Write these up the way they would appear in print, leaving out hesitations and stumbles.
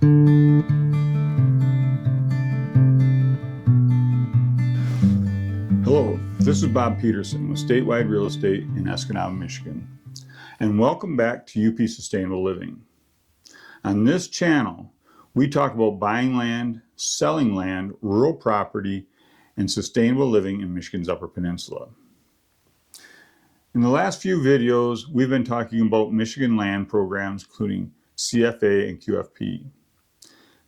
Hello, this is Bob Petersen with Statewide Real Estate in Escanaba, Michigan, and welcome back to UP Sustainable Living. On this channel, we talk about buying land, selling land, rural property, and sustainable living in Michigan's Upper Peninsula. In the last few videos, we've been talking about Michigan land programs, including CFA and QFP.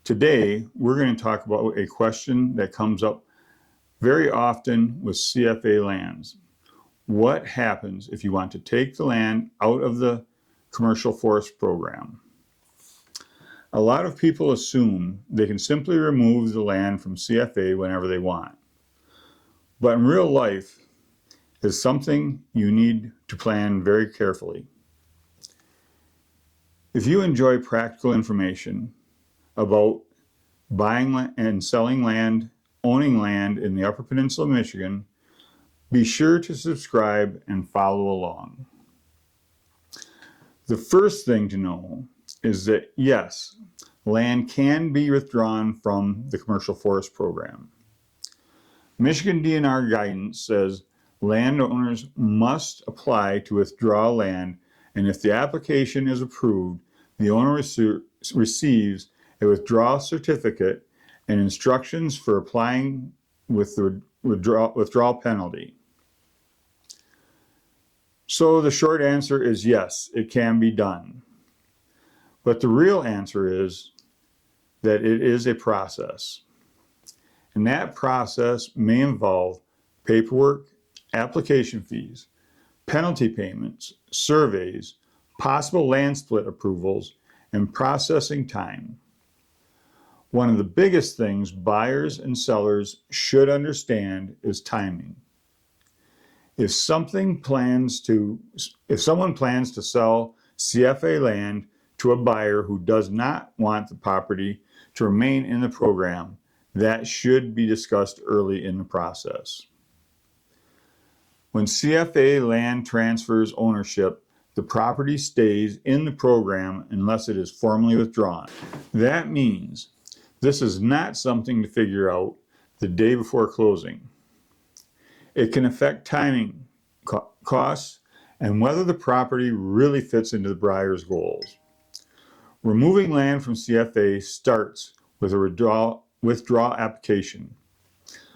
Today, we're going to talk about a question that comes up very often with CFA lands. What happens if you want to take the land out of the commercial forest program? A lot of people assume they can simply remove the land from CFA whenever they want. But in real life, it's something you need to plan very carefully. If you enjoy practical information about buying and selling land, owning land in the Upper Peninsula of Michigan, be sure to subscribe and follow along. The first thing to know is that yes, land can be withdrawn from the commercial forest program. Michigan DNR guidance says landowners must apply to withdraw land, and if the application is approved, the owner receives a withdrawal certificate and instructions for applying with the withdrawal penalty. So the short answer is yes, it can be done. But the real answer is that it is a process. And that process may involve paperwork, application fees, penalty payments, surveys, possible land split approvals, and processing time. One of the biggest things buyers and sellers should understand is timing. If someone plans to sell CFA land to a buyer who does not want the property to remain in the program, that should be discussed early in the process. When CFA land transfers ownership, the property stays in the program unless it is formally withdrawn. That means this is not something to figure out the day before closing. It can affect timing, costs, and whether the property really fits into the buyer's goals. Removing land from CFA starts with a withdrawal application.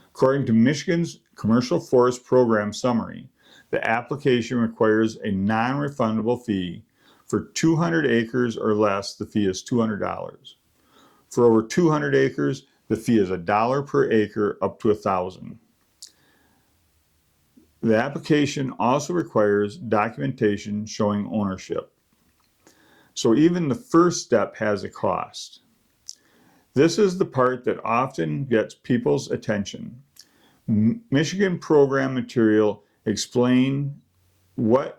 According to Michigan's Commercial Forest Program Summary, the application requires a non-refundable fee. For 200 acres or less, the fee is $200. For over 200 acres, the fee is $1 per acre up to 1,000. The application also requires documentation showing ownership. So even the first step has a cost. This is the part that often gets people's attention. Michigan program material explain that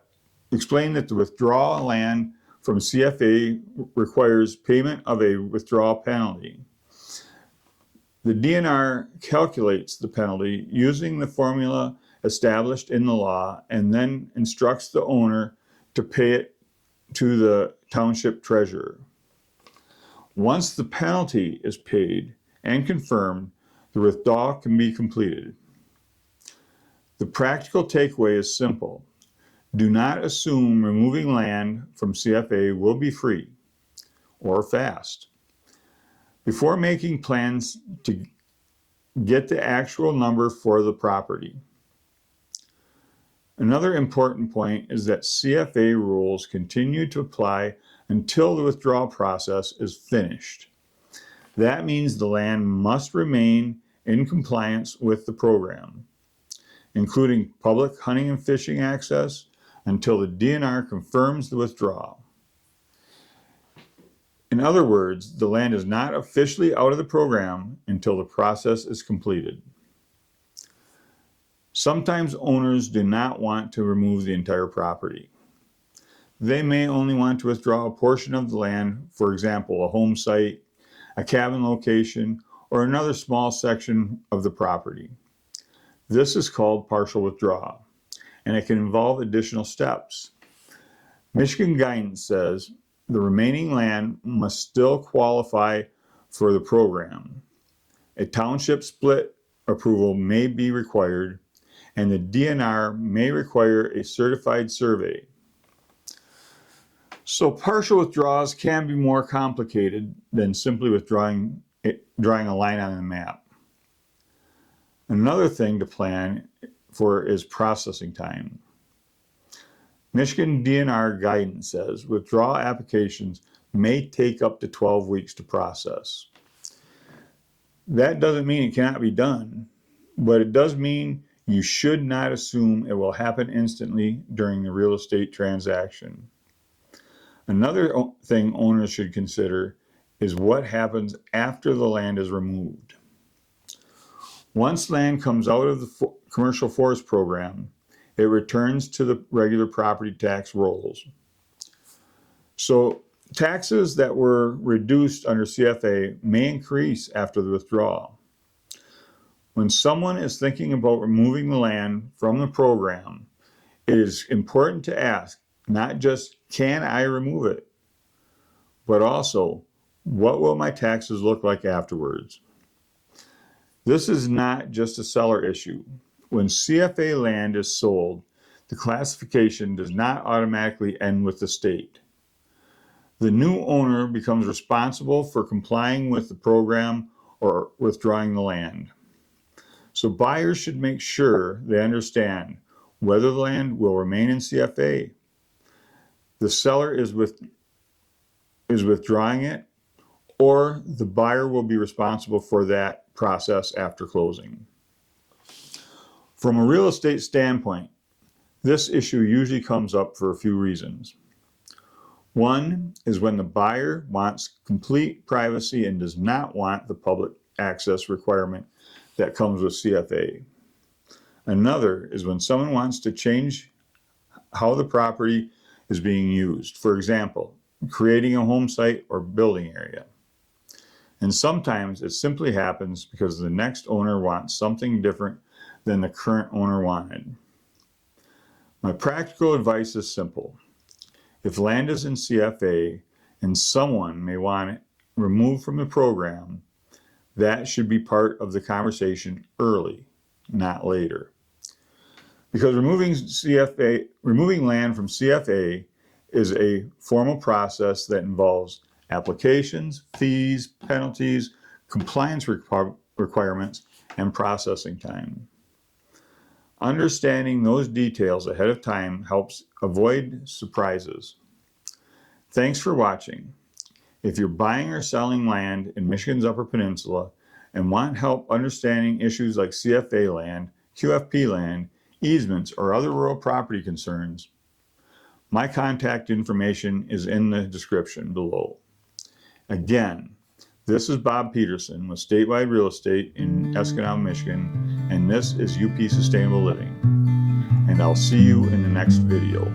the withdrawal land from CFA requires payment of a withdrawal penalty. The DNR calculates the penalty using the formula established in the law and then instructs the owner to pay it to the township treasurer. Once the penalty is paid and confirmed, the withdrawal can be completed. The practical takeaway is simple. Do not assume removing land from CFA will be free or fast. Before making plans to get the actual number for the property. Another important point is that CFA rules continue to apply until the withdrawal process is finished. That means the land must remain in compliance with the program, including public hunting and fishing access, until the DNR confirms the withdrawal. In other words, the land is not officially out of the program until the process is completed. Sometimes owners do not want to remove the entire property. They may only want to withdraw a portion of the land, for example, a home site, a cabin location, or another small section of the property. This is called partial withdrawal, and it can involve additional steps. Michigan guidance says the remaining land must still qualify for the program. A township split approval may be required, and the DNR may require a certified survey. So partial withdrawals can be more complicated than simply drawing a line on the map. Another thing to plan for is processing time. Michigan DNR guidance says withdrawal applications may take up to 12 weeks to process. That doesn't mean it cannot be done, but it does mean you should not assume it will happen instantly during the real estate transaction. Another thing owners should consider is what happens after the land is removed. Once land comes out of the commercial forest program, it returns to the regular property tax rolls. So taxes that were reduced under CFA may increase after the withdrawal. When someone is thinking about removing the land from the program, it is important to ask not just, can I remove it, but also, what will my taxes look like afterwards? This is not just a seller issue. When CFA land is sold, the classification does not automatically end with the state. The new owner becomes responsible for complying with the program or withdrawing the land. So buyers should make sure they understand whether the land will remain in CFA, the seller is withdrawing it, or the buyer will be responsible for that process after closing. From a real estate standpoint, this issue usually comes up for a few reasons. One is when the buyer wants complete privacy and does not want the public access requirement that comes with CFA. Another is when someone wants to change how the property is being used. For example, creating a home site or building area. And sometimes it simply happens because the next owner wants something different than the current owner wanted. My practical advice is simple. If land is in CFA and someone may want it removed from the program, that should be part of the conversation early, not later. Because removing land from CFA is a formal process that involves applications, fees, penalties, compliance requirements, and processing time. Understanding those details ahead of time helps avoid surprises. Thanks for watching. If you're buying or selling land in Michigan's Upper Peninsula and want help understanding issues like CFA land, QFP land, easements, or other rural property concerns, my contact information is in the description below. Again, this is Bob Petersen with Statewide Real Estate in Escanaba, Michigan, and this is UP Sustainable Living. And I'll see you in the next video.